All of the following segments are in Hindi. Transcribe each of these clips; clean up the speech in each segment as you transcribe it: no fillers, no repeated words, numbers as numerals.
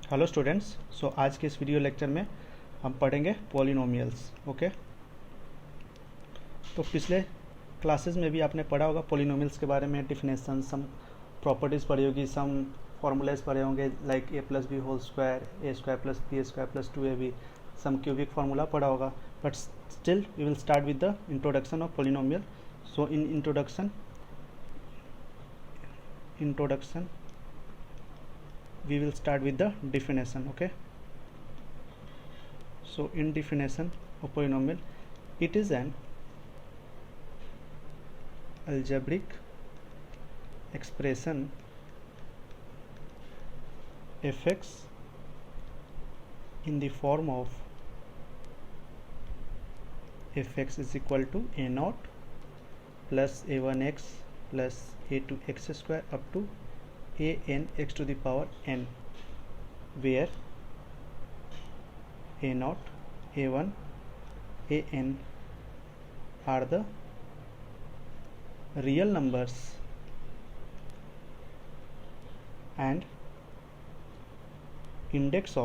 Hello students. आज के इस वीडियो लेक्चर में हम पढ़ेंगे पॉलिनोमियल्स। ओके, तो पिछले क्लासेस में भी आपने पढ़ा होगा पॉलिनोमियल्स के बारे में, डिफिनेशन, सम प्रॉपर्टीज़ पढ़ी होगी, सम फॉर्मूलाज पढ़े होंगे like a plus b whole square, a square plus b square plus 2ab, some cubic formula पढ़ा होगा। But still we will start with the introduction of polynomial. So in introduction we will start with the definition. Okay, so in definition of polynomial, it is an algebraic expression fx in the form of fx is equal to a naught plus a1x plus a2x square up to a n x to the power n, where a naught, a1, a n are the real numbers and index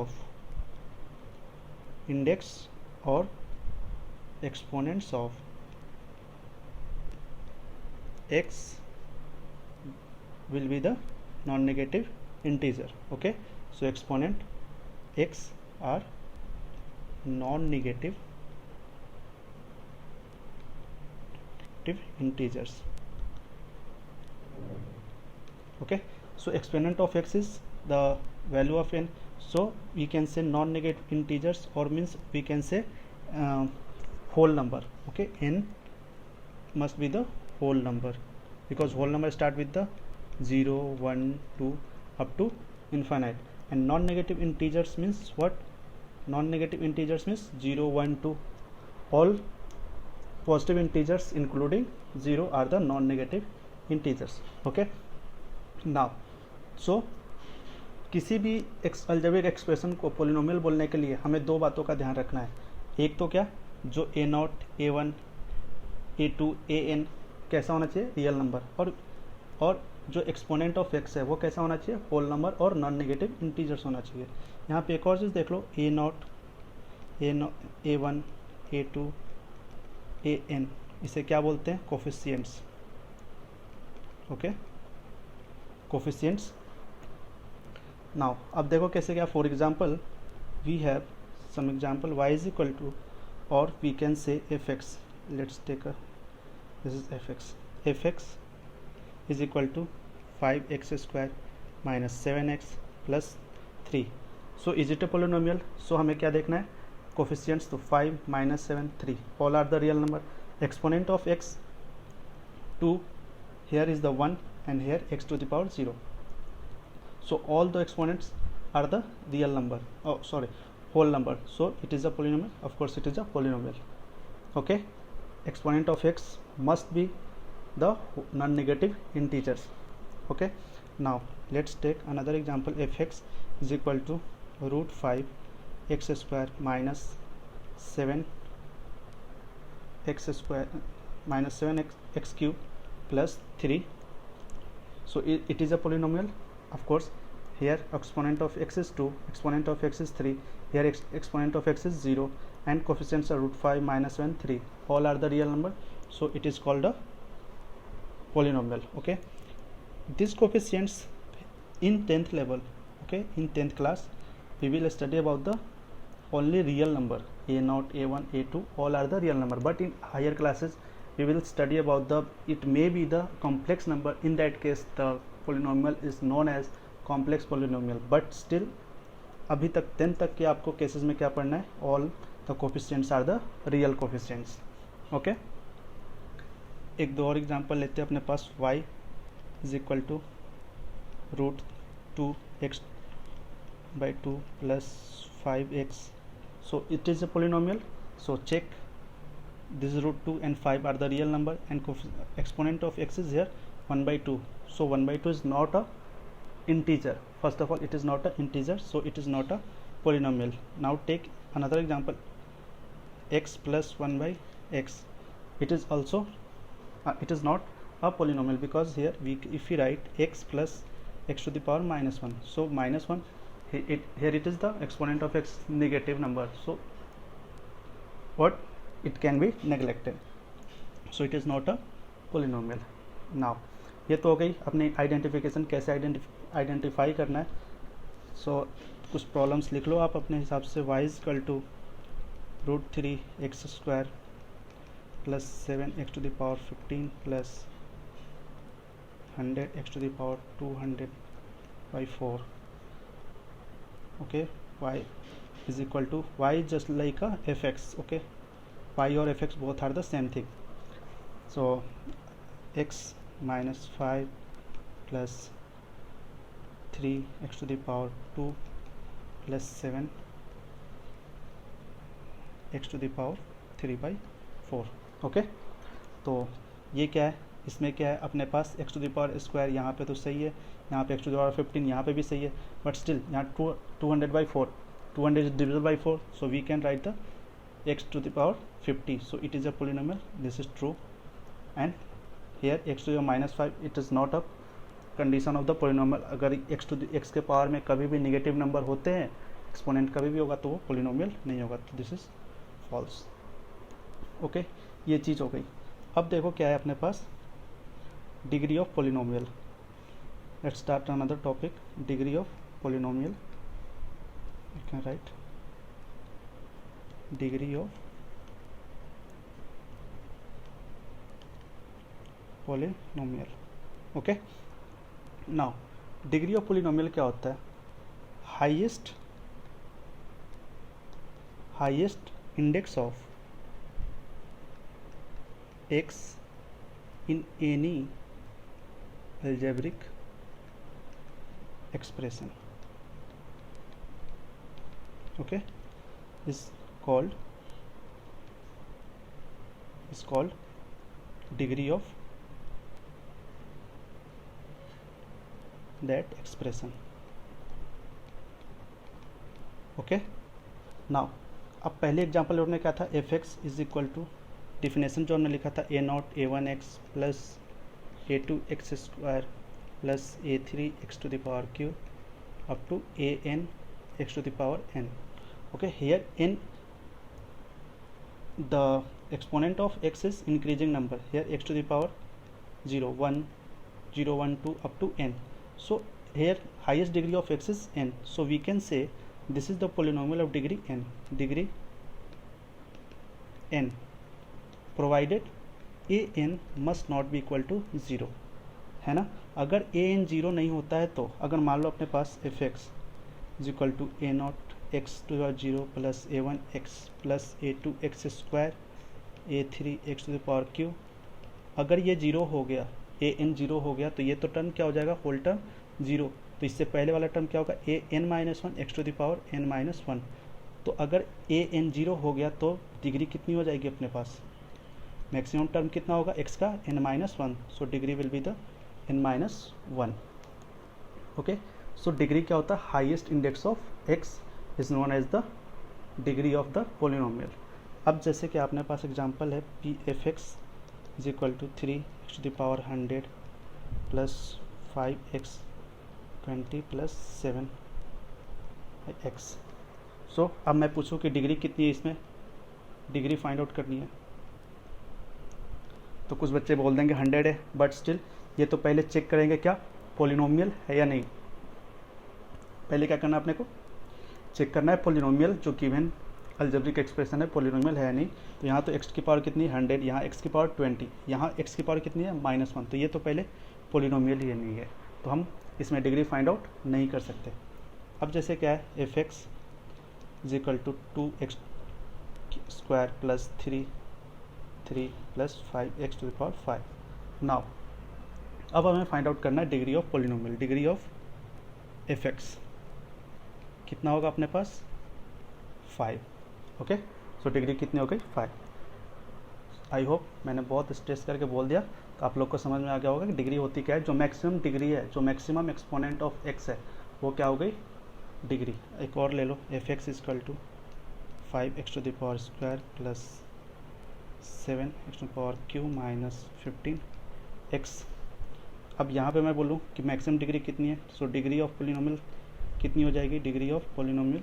or exponents of x will be the non-negative integer. Okay, so exponent x are non-negative integers. Okay, so exponent of x is the value of n, so we can say non-negative integers, or means we can say whole number. Okay, n must be the whole number because whole number start with the 0, 1, 2 up to infinite. And non-negative integers means what? Non-negative integers means 0, 1, 2. All positive integers including 0 are the non-negative integers. Okay, now so किसी भी अलजेब्रिक एक्सप्रेशन को पॉलिनोमियल बोलने के लिए हमें दो बातों का ध्यान रखना है। एक तो क्या, जो ए नॉट, a1, a2, an कैसा होना चाहिए, रियल नंबर, और जो एक्सपोनेंट ऑफ एक्स है वो कैसा होना चाहिए, होल नंबर और नॉन नेगेटिव इंटीजर्स होना चाहिए। यहाँ पे एक और चीज़ देख लो, ए नॉट, a1, a2, an, इसे क्या बोलते हैं, कोफिशिएंट्स। Okay, coefficients. नाउ अब देखो कैसे क्या, for example we have some example y is equal to, और we can say fx, let's take a, this is fx is equal to 5x square minus 7x plus 3. So is it a polynomial? So हमें क्या देखना है, coefficients, तो 5 minus 7 3 all are the real number. Exponent of x 2, here is the 1 and here x to the power 0. So all the exponents are the real number, oh sorry, whole number, so it is a polynomial. Of course it is a polynomial. Okay, exponent of x must be the non-negative integers. Okay, now let's take another example. Fx is equal to root 5 x square minus 7 x square minus 7 x cube plus 3. So it is a polynomial. Of course here exponent of x is 2, exponent of x is 3, here exponent of x is 0, and coefficients are root 5 minus 7 3, all are the real number, so it is called a polynomial. Okay, these coefficients in 10th level, okay, in 10th class we will study about the only real number, a naught, a1, a2, all are the real number. But in higher classes we will study about the, it may be the complex number. In that case the polynomial is known as complex polynomial. But still अभी तक 10th तक के आपको केसेस में क्या पढ़ना है, all the coefficients are the real coefficients. Okay, एक दो और एग्जांपल लेते हैं अपने पास। y is equal to root 2x by 2 plus 5x, so it is a polynomial. So check, this root 2 and 5 are the real number, and exponent of x is here 1 by 2, so 1 by 2 is not a integer. First of all, it is not a integer, so it is not a polynomial. Now take another example, x plus 1 by x, it is also it is not a polynomial, because here if we write x plus x to the power minus 1, so minus 1 here it is the exponent of x negative number, so what it can be neglected, so it is not a polynomial. now ये तो हो गई अपनी आइडेंटिफिकेशन, कैसे आइडेंटिफाई करना है. सो कुछ प्रॉब्लम्स लिख लो आप अपने हिसाब से. y equal to √3x² plus 7x to the power 15 plus 100x to the power 200/4. okay, y is equal to y just like a fx. okay, y और fx both are the same thing. so x minus 5 plus 3x to the power 2 plus 7 x to the power 3/4. Okay, तो ये क्या है, इसमें क्या है अपने पास x to the power square यहाँ पे तो सही है, यहाँ पे x to the power 15 यहाँ पे भी सही है, बट स्टिल यहाँ 200/4, 200 is divisible by 4, so we can write the x to the power 50, so it is a polynomial. This is true. And here x to the minus 5, it is not a condition of the polynomial. अगर x के पावर में कभी भी नेगेटिव नंबर होते हैं, एक्सपोनेंट कभी भी होगा, तो वो पोलिनोमियल नहीं होगा. तो दिस इज फॉल्स. ओके, ये चीज़ हो गई. अब देखो क्या है अपने पास, degree of polynomial. Let's start another topic, degree of polynomial. You can write degree of polynomial. Okay, now degree of polynomial क्या होता है, highest index of x in any algebraic expression. okay, is called degree of that expression. Okay, now अब पहले एग्जांपल हमने क्या था, fx is equal to, definition जो हमने लिखा था a0 a1x plus a2x² plus a3x to the power q up to an x to the power n. Okay, here n the exponent of x is increasing number, here x to the power 0 1 0 1 2 up to n. so here highest degree of x is n, so we can say this is the polynomial of degree n, degree n, provided a n must not be equal to 0, है ना. अगर a n 0 नहीं होता है, तो अगर मान लो अपने पास fx is equal to a0 x to the 0 plus a1x plus a2x² a3x to the power q, अगर ये 0 हो गया, ए एन 0 हो गया, तो ये तो टर्म क्या हो जाएगा, होल टर्म 0. तो इससे पहले वाला टर्म क्या होगा, a n minus 1 x to the power n minus 1. तो अगर ए एन 0 हो गया, तो डिग्री कितनी हो जाएगी अपने पास, मैक्सिमम टर्म कितना होगा x का, n minus 1. So degree will be the n minus 1. Okay, so degree क्या होता है, highest index of x is known as the degree of the polynomial. अब जैसे कि आपने पास एग्जांपल है p f x is equal to 3x to the power 100 plus 5x 20 plus 7x. So अब मैं पूछूं कि डिग्री कितनी है, इसमें डिग्री फाइंड आउट करनी है, तो कुछ बच्चे बोल देंगे 100 है, बट स्टिल ये तो पहले चेक करेंगे क्या पोलिनोमियल है या नहीं. पहले क्या करना है, अपने को चेक करना है पोलिनोमियल जो गिवन अलजेब्रिक एक्सप्रेशन है, पोलिनोमियल है या नहीं. तो यहाँ तो x की पावर कितनी है 100, यहाँ x की पावर 20, यहाँ x की पावर कितनी है -1, तो ये तो पहले पोलिनोमियल ही नहीं है, तो हम इसमें डिग्री फाइंड आउट नहीं कर सकते. अब जैसे क्या है, fx is equal to 2x² plus 3 plus 5x to the power 5. Now अब हमें फाइंड आउट करना है degree of polynomial. Degree of fx कितना होगा अपने पास, 5. ओके, सो डिग्री कितनी हो गई, 5. आई होप मैंने बहुत स्ट्रेस करके बोल दिया, तो आप लोग को समझ में आ गया होगा कि डिग्री होती क्या है. जो मैक्सिमम डिग्री है, जो मैक्सिमम एक्सपोनेंट ऑफ x है, वो क्या हो गई, डिग्री. एक और ले लो, fx equal to 5x to the power square plus 7x to the power q minus 15x. अब यहाँ पे मैं बोलूँ कि मैक्सिमम डिग्री कितनी है, सो डिग्री ऑफ पोलिनोमियल कितनी हो जाएगी डिग्री ऑफ पॉलिनोमियल,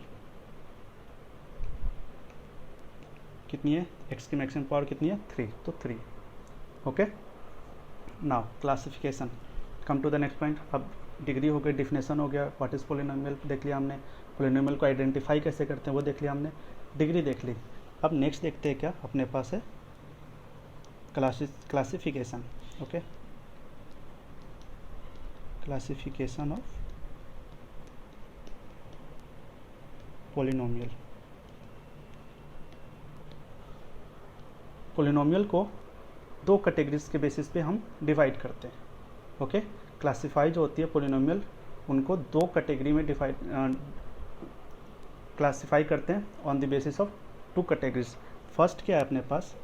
कितनी है, x की मैक्सिमम पावर कितनी है 3, तो 3। Okay, now classification, come to the next point. अब डिग्री हो गई, डिफिनेशन हो गया, व्हाट इज पॉलिनोमियल देख लिया हमने, पॉलिनोमियल को आइडेंटिफाई कैसे करते हैं वो देख लिया हमने, डिग्री देख ली। अब नेक्स्ट देखते हैं क्या अपने पास है, classification. Okay, classification of polynomial. Polynomial को दो कैटेगरीज के बेसिस पे हम डिवाइड करते हैं। ओके, क्लासिफाई जो होती है पॉलिनोमियल, उनको दो कैटेगरी में क्लासिफाई करते हैं on the basis of two categories. First क्या है अपने पास,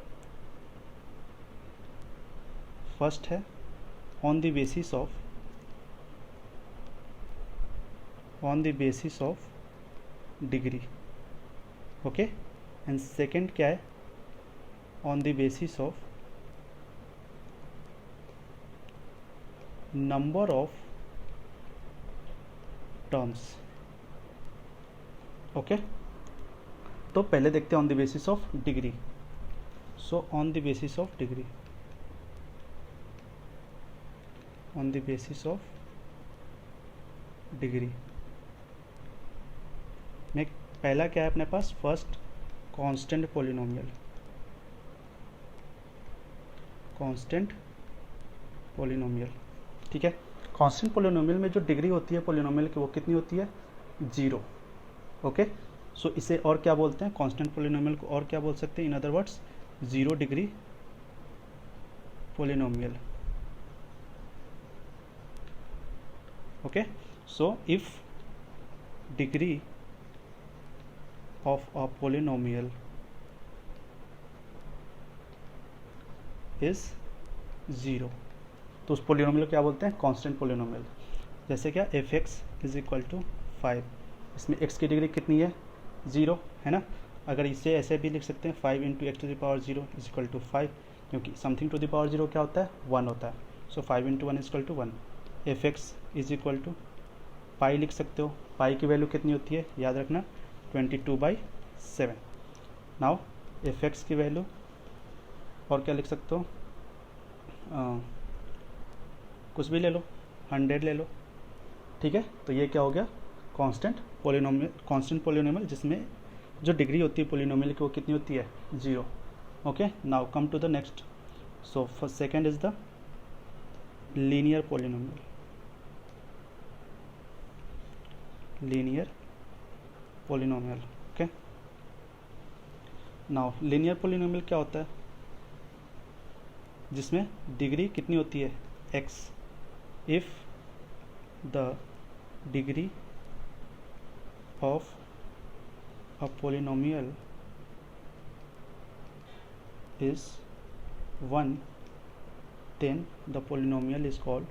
फर्स्ट है on the basis of degree. Okay, and second क्या है, on the basis of number of terms. Okay, तो पहले देखते हैं on the basis of degree. So on the basis of degree, on the basis of degree में पहला क्या है अपने पास, first constant polynomial, constant polynomial. ठीक है, कांस्टेंट पॉलिनोमियल में जो डिग्री होती है पॉलिनोमियल की वो कितनी होती है, 0। ओके, सो इसे और क्या बोलते हैं, कांस्टेंट पॉलिनोमियल को और क्या बोल सकते हैं, in other words 0 degree polynomial. Okay, so if degree of a polynomial is 0, तो उस पोलिनोमियल को क्या बोलते हैं, कांस्टेंट पोलिनोमियल। जैसे क्या, f(x) इज इक्वल टू 5, इसमें x की डिग्री कितनी है, 0 है ना। अगर इसे ऐसे भी लिख सकते हैं 5 into x to the power 0 is equal to 5, क्योंकि समथिंग टू द पावर 0 क्या होता है, 1 होता है। So 5 into 1 is equal to 1। f(x) is equal to pi लिख सकते हो, पाई की वैल्यू कितनी होती है, याद रखना 22/7। नाउ f(x) की वैल्यू और क्या लिख सकते हो, कुछ भी ले लो, 100 ले लो। ठीक है, तो ये क्या हो गया, कांस्टेंट पोलिनोमियल जिसमें जो डिग्री होती है पोलिनोमियल की वो कितनी होती है, 0। Okay, now come to the next. So first second is the linear polynomial, linear polynomial. Okay, now linear polynomial क्या होता है, जिसमें डिग्री कितनी होती है, x। If the degree of a polynomial is 1, then the polynomial is called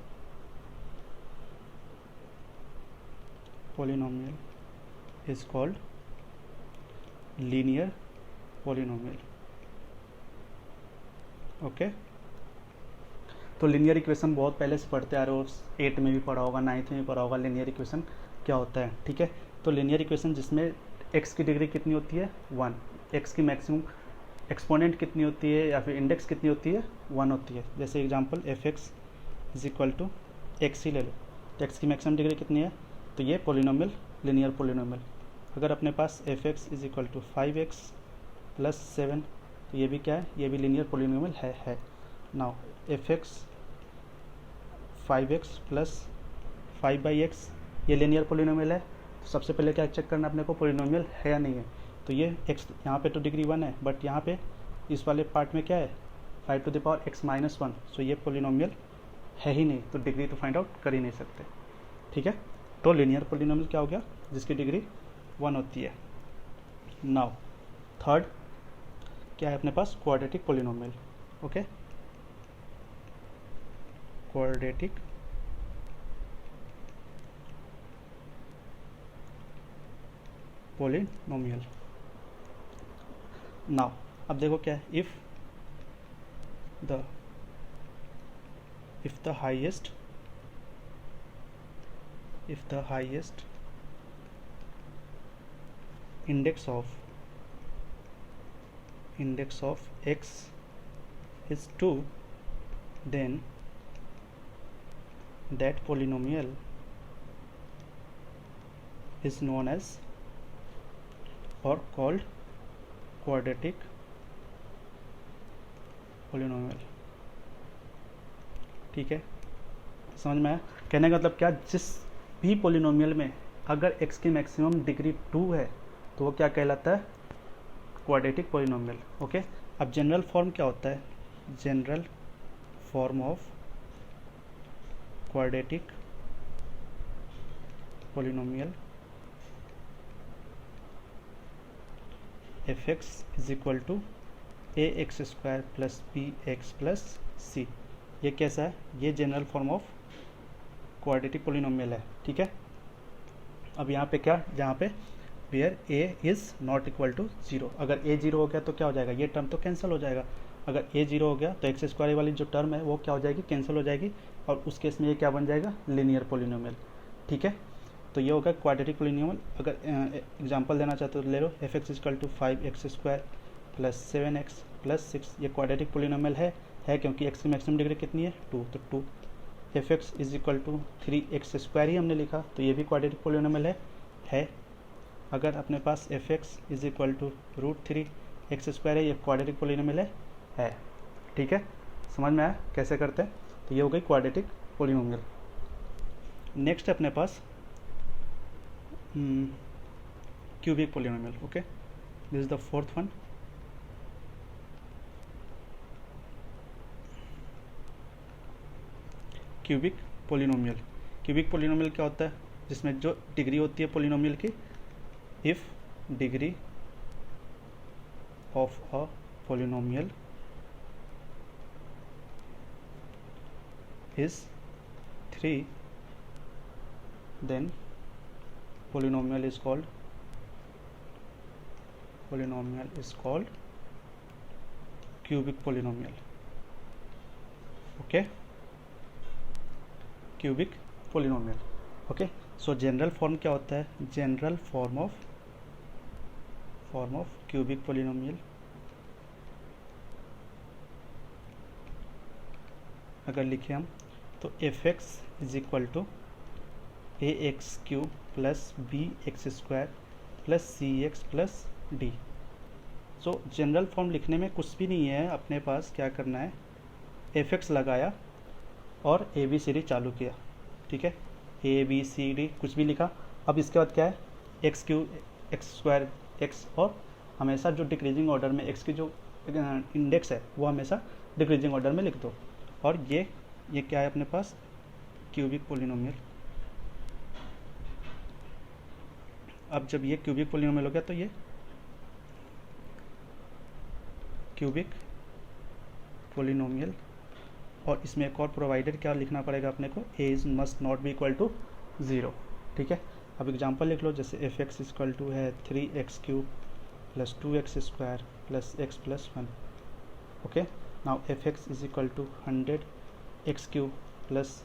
linear polynomial। Okay, तो लीनियर इक्वेशन बहुत पहले से पढ़ते आ रहे हो, 8 में भी पढ़ा होगा, 9th में भी पढ़ा होगा लीनियर इक्वेशन क्या होता है। ठीक है, तो लीनियर इक्वेशन जिसमें x की डिग्री कितनी होती है, 1, x की मैक्सिमम एक्सपोनेंट कितनी होती है या फिर इंडेक्स कितनी होती है, 1 होती है। जैसे example f(x) is equal to x ही ले लो, तो x की मैक्सिमम डिग्री कितनी है, तो ये पोलिनोमियल, लीनियर पोलिनोमियल। अगर अपने पास f(x) is equal to 5x plus 7, तो ये भी क्या है, ये भी लीनियर पोलिनोमियल है। Now f(x) 5x plus 5/x ये लीनियर पोलिनोमियल है। तो सबसे पहले क्या चेक करना अपने को, पोलिनोमियल है या नहीं है। तो ये x यहाँ पे तो डिग्री 1 है, बट यहाँ पे इस वाले पार्ट में क्या है, 5 to the power x minus 1। सो ये पोलिनोमियल है ही नहीं, तो डिग्री तो फाइंड आउट कर ही नहीं सकते। ठीक है, तो लीनियर पोलिनोमियल क्या हो गया, जिसकी डिग्री 1 होती है। नाउ थर्ड क्या है अपने पास, quadratic polynomial. Okay, quadratic polynomial. Now अब देखो क्या है, if the highest index of x is 2, then that polynomial is known as or called quadratic polynomial। ठीक है, समझ में आया? कहने का मतलब क्या, जिस भी पोलिनोमियल में अगर x की मैक्सिमम डिग्री 2 है तो वो क्या कहलाता है? Quadratic polynomial. ओके, अब जनरल फॉर्म क्या होता है? General form of quadratic polynomial f x is equal to a x square plus b x plus c. ये कैसा है? ये general form of quadratic polynomial है। ठीक है, अब यहाँ पे क्या, जहाँ पे where a is not equal to 0, अगर ए 0 हो गया तो क्या हो जाएगा? ये टर्म तो कैंसिल हो जाएगा। अगर ए 0 हो गया तो एक्स स्क्वायर वाली जो टर्म है वो क्या हो जाएगी? कैंसिल हो जाएगी, और उस केस में ये क्या बन जाएगा? Linear polynomial. ठीक है, तो ये होगा क्वाड्रेटिक पोलिनोमियल। अगर एग्जांपल देना चाहते हो तो ले लो, f x equal to 5x square plus 7x plus 6। ये क्वाड्रेटिक पोलिनोमियल है क्योंकि x की मैक्सिमम डिग्री कितनी है? 2, तो 2। F x is equal to 3x square ही हमने लिखा, तो ये भी क्वाड्रेटिक पोलिनोमियल है। अगर अपने पास f x is equal to √3x square है, ये क्वाड्रेटिक पोलिनोमियल है। ठीक है, समझ में आया कैसे करते हैं? तो ये हो गई क्वाड्रेटिक पोलिनोमियल। नेक्स्ट है अपने पास cubic polynomial. Okay, this is the fourth one. Cubic polynomial. Cubic polynomial क्या होता है? जिसमें जो डिग्री होती है पोलिनोमियल की, if degree of a polynomial is 3, then polynomial is called cubic polynomial। okay, cubic polynomial। okay, so general form क्या होता है? General form of cubic polynomial अगर लिखे हम तो f x is equal to a x cube plus b x square plus c x plus d. So general form लिखने में कुछ भी नहीं है, अपने पास क्या करना है? एफ एक्स लगाया और ए बी सी डी चालू किया। ठीक है, ए बी सी डी कुछ भी लिखा। अब इसके बाद क्या है? X cube x square x, और हमेशा जो डिक्रीजिंग ऑर्डर में एक्स की जो इंडेक्स है वो हमेशा डिक्रीजिंग ऑर्डर में लिख दो। और ये क्या है अपने पास? Cubic polynomial. अब जब ये क्यूबिक पोलिनोमियल हो गया तो ये क्यूबिक पोलिनोमियल, और इसमें एक और प्रोवाइडेड क्या लिखना पड़ेगा अपने को? A is must not be equal to 0। ठीक है, अब एग्जांपल लिख लो, जैसे एफ एक्स इक्वल टू है 3x cube plus 2x square plus x plus 1। Okay, now f x is equal to 100x cube plus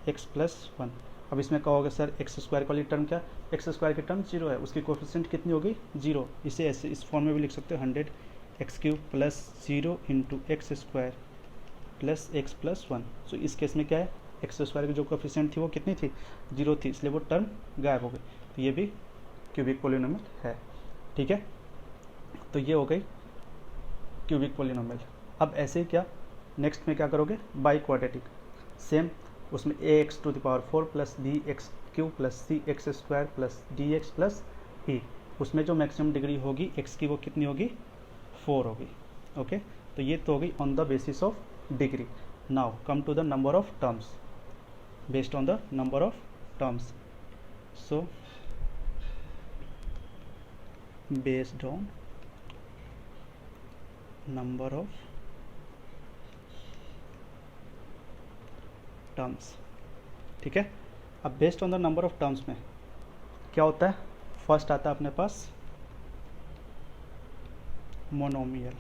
x plus 1। अब इसमें कहोगे सर एक्स स्क्वायर वाली टर्म क्या? एक्स स्क्वायर की टर्म 0 है, उसकी कोफिशिएंट कितनी होगी? 0। इसे ऐसे इस फॉर्म में भी लिख सकते हो, 100x cube plus 0 into x square plus x plus 1। सो इस केस में क्या है? एक्स स्क्वायर की जो कोफिशिएंट थी वो कितनी थी? 0 थी, इसलिए वो टर्म गायब हो गई। तो ये भी क्यूबिक पोलिनोमियल है। ठीक है, तो ये हो गई क्यूबिक पोलिनोमियल। अब ऐसे ही क्या नेक्स्ट में क्या करोगे? By quadratic. सेम उसमें a x to the power 4 plus b x cube plus c x square plus d x plus e. उसमें जो मैक्सिमम डिग्री होगी एक्स की वो कितनी होगी? 4 होगी। ओके, तो ये तो होगी on the basis of degree. Now come to the number of terms based on the number of terms. So based on number of terms. ठीक है, अब based on the number of terms में क्या होता है? फर्स्ट आता है अपने पास मोनोमियल।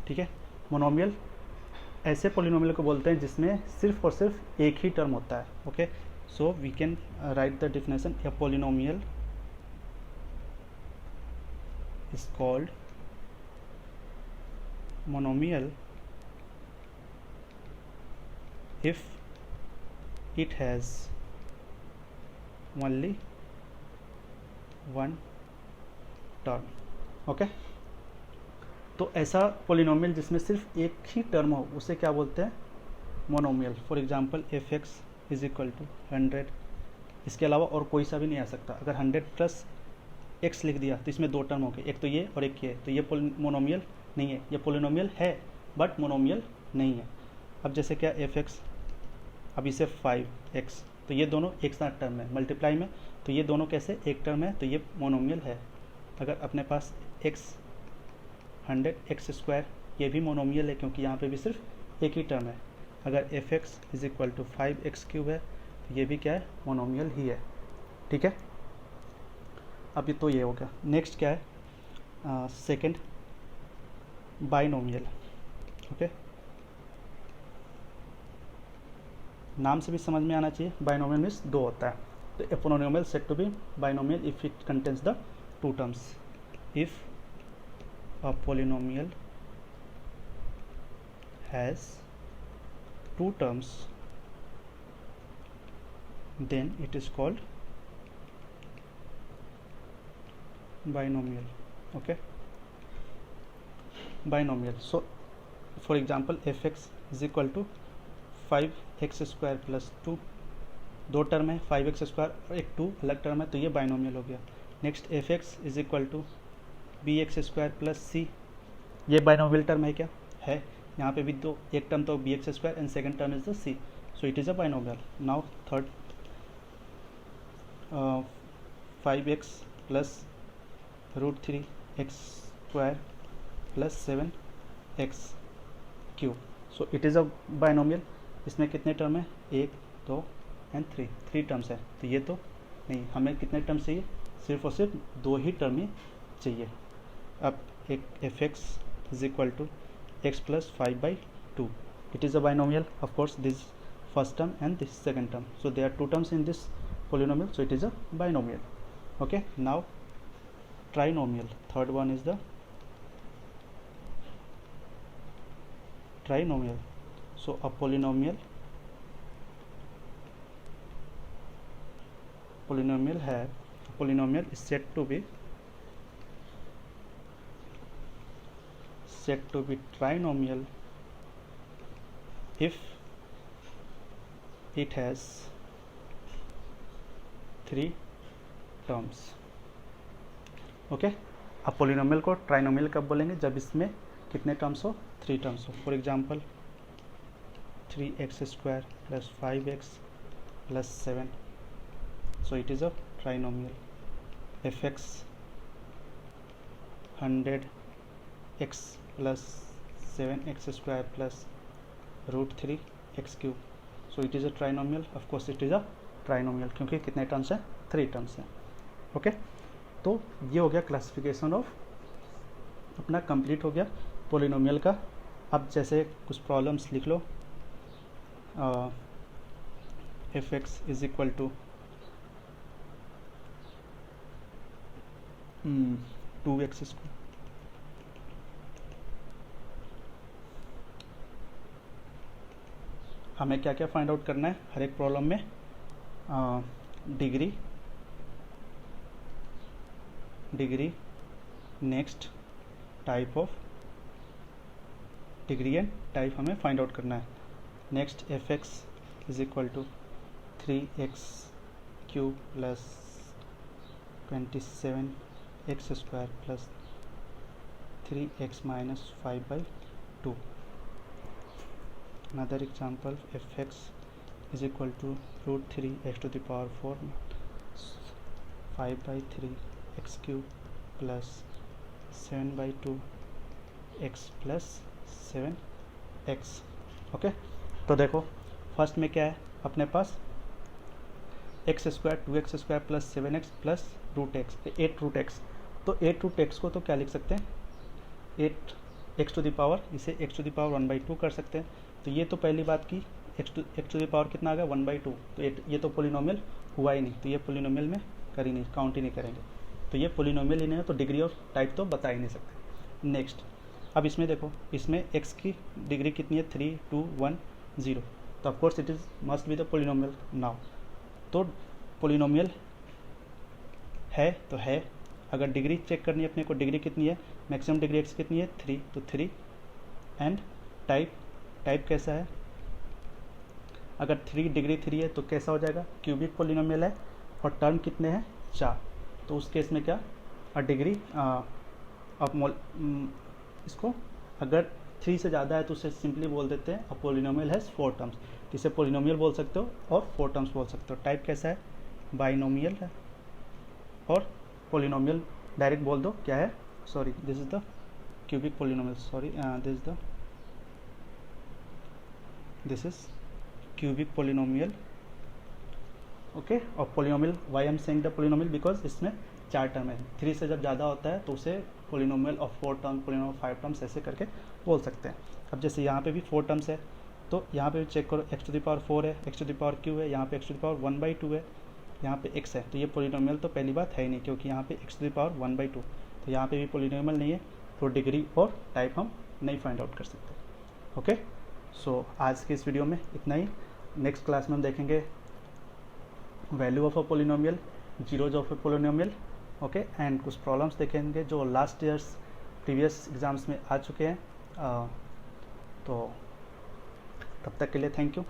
ठीक है, मोनोमियल ऐसे पोलिनोमियल को बोलते हैं जिसमें सिर्फ और सिर्फ एक ही टर्म होता है। Okay, so we can write the definition, a polynomial is called monomial if it has only one term. Okay, तो ऐसा पोलिनोमियल जिसमें सिर्फ एक ही टर्म हो उसे क्या बोलते हैं? Monomial. For example f x is equal to 100. इसके अलावा और कोई सा भी नहीं आ सकता. अगर 100 प्लस एक्स लिख दिया तो इसमें दो टर्म हो गए, एक तो ये और एक ये, तो ये मोनोमियल नहीं है. ये पोलिनोमियल है बट मोनोमियल नहीं है. अब जैसे क्या एफ एक्स, अब इसे 5x, तो ये दोनों एक साथ टर्म है मल्टीप्लाई में, तो ये दोनों कैसे एक टर्म है, तो ये मोनोमियल है. अगर अपने पास x 100x², ये भी मोनोमियल है क्योंकि यहाँ पे भी सिर्फ एक ही टर्म है. अगर f x is equal to 5x³ है तो ये भी क्या है? मोनोमियल ही है. ठीक है, अभी तो ये हो गया. नेक्स्ट क्या है? Second, binomial. ओके, नाम से भी समझ में आना चाहिए. बाइनोमियल मीन्स दो होता है. तो a polynomial said to be binomial if it contains the two terms. If a polynomial has two terms, then it is called binomial. Okay, binomial. So for example fx is equal to 5x² plus 2. दो टर्म है, 5x² और एक 2 अलग टर्म है, तो ये बाइनोमियल हो गया. Next f x is equal to bx² plus c. ये बाइनोमियल टर्म है क्या? है. यहाँ पे भी दो, एक टर्म तो bx² and second term is the c, so it is a binomial. Now third, 5x plus √3x² plus 7x³. So it is a binomial. इसमें कितने टर्म है? 1, 2 एंड 3 टर्म्स है. तो ये तो नहीं, हमें कितने टर्म्स चाहिए? सिर्फ और सिर्फ दो ही टर्म ही चाहिए. अब एक f x is equal to x plus 5/2. It is a binomial. Of course this first term and this second term, so there are two terms in this polynomial, so it is a binomial. Okay, now trinomial. Third one is the trinomial. So a polynomial polynomial is said to be trinomial if it has 3 terms. Okay, अब पोलिनोमियल को ट्राइनोमियल कब बोलेंगे? जब इसमें कितने टर्म्स हो? 3 टर्म्स हो. For example 3x² plus 5x plus 7, so it is a trinomial. fx 100x plus 7x² plus √3x³, so it is a trinomial. of course it is a trinomial क्योंकि कितने टर्म्स हैं? 3 टर्म्स हैं. ओके, तो ये हो गया क्लासिफिकेशन ऑफ, अपना कंप्लीट हो गया पोलिनोमियल का. अब जैसे कुछ प्रॉब्लम्स लिख लो. F x is equal to 2x². हमें क्या क्या फाइंड आउट करना है हर एक प्रॉब्लम में? Degree, next type of degree and type हमें फाइंड आउट करना है. Next f x is equal to 3x³ plus 27x² plus 3x minus 5/2. Another example, fx is equal to √3x⁴ 5/3x³ plus 7/2x plus 7x. Okay, तो देखो फर्स्ट में क्या है अपने पास? x² 2x² plus 7x plus √x, 8√x. तो 8√x को तो क्या लिख सकते हैं? 8x⁴, इसे x⁴1/2 कर सकते हैं. तो ये तो पहली बात की x⁴ कितना आ गया? 1/2. तो ये तो पोलिनोमियल हुआ ही नहीं, तो ये पोलिनोमियल में कर ही नहीं, काउंट ही नहीं करेंगे. तो ये पोलिनोमियल ही नहीं है, तो डिग्री और टाइप तो बता ही नहीं सकते। नेक्स्ट, अब इसमें देखो, इसमें x की डिग्री कितनी है, 3 2 1 0, तो of course it is must be the polynomial now. तो पोलिनोमियल है तो है, अगर डिग्री चेक करनी है अपने को, डिग्री कितनी है, मैक्सिमम डिग्री x कितनी है 3, तो 3। एंड टाइप कैसा है, अगर 3 डिग्री 3 है तो कैसा हो जाएगा, क्यूबिक पोलिनोमियल है, और टर्म कितने हैं 4, तो उस केस में क्या, डिग्री इसको अगर 3 से ज़्यादा है तो उसे सिंपली बोल देते हैं पोलिनोमियल हैज़ 4 टर्म्स, इसे पोलिनोमियल बोल सकते हो और 4 टर्म्स बोल सकते हो। टाइप कैसा है, बाइनोमियल है, और पोलिनोमियल डायरेक्ट बोल दो क्या है, sorry this is the cubic polynomial, sorry this is cubic polynomial, okay. और polynomial, why am saying the polynomial, because इसमें 4 टर्म है, 3 से जब ज़्यादा होता है तो उसे polynomial of 4 term, polynomial 5 terms ऐसे करके बोल सकते हैं। अब जैसे यहाँ पे भी 4 टर्म्स है, तो यहाँ पे भी चेक करो, x⁴ है, x⁴ है, यहाँ पे x⁴ 1/2 है, यहाँ पे x है, तो ये पोलिनोमियल तो पहली बात है ही नहीं, क्योंकि यहाँ पे x⁴ 1/2, तो यहाँ पे भी पोलिनोमियल नहीं है, तो डिग्री और टाइप हम नहीं फाइंड आउट कर सकते। ओके, सो आज के इस वीडियो में इतना ही। नेक्स्ट क्लास में हम देखेंगे value of a polynomial, zeros of a polynomial, okay, and कुछ प्रॉब्लम्स देखेंगे जो लास्ट ईयर्स प्रीवियस एग्जाम्स में आ चुके हैं। तो तब तक के लिए थैंक यू।